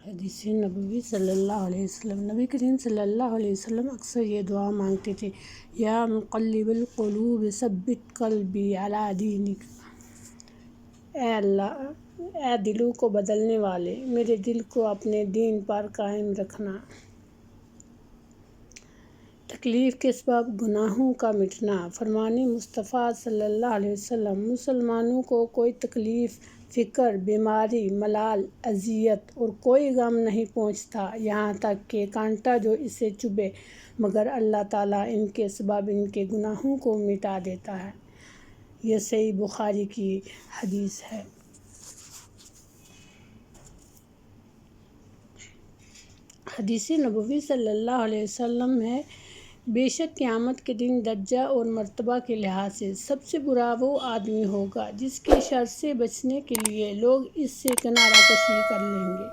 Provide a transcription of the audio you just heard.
حدیث نبوی صلی اللہ علیہ وسلم۔ نبی کریم صلی اللہ علیہ وسلم اکثر یہ دعا مانگتے تھے، یا مقلب القلوب ثبت قلبی علی دینک۔ اے اللہ، اے دلوں کو بدلنے والے، میرے دل کو اپنے دین پر قائم رکھنا۔ تکلیف کے سبب گناہوں کا مٹنا۔ فرمان مصطفیٰ صلی اللہ علیہ وسلم، مسلمانوں کو کوئی تکلیف، فقر، بیماری، ملال، اذیت اور کوئی غم نہیں پہنچتا، یہاں تک کہ کانٹا جو اسے چبھے، مگر اللہ تعالیٰ ان کے سبب ان کے گناہوں کو مٹا دیتا ہے۔ یہ صحیح بخاری کی حدیث ہے۔ حدیث نبوی صلی اللہ علیہ وسلم ہے، بے شک قیامت کے دن درجہ اور مرتبہ کے لحاظ سے سب سے برا وہ آدمی ہوگا جس کے شر سے بچنے کے لیے لوگ اس سے کنارہ کشی کر لیں گے۔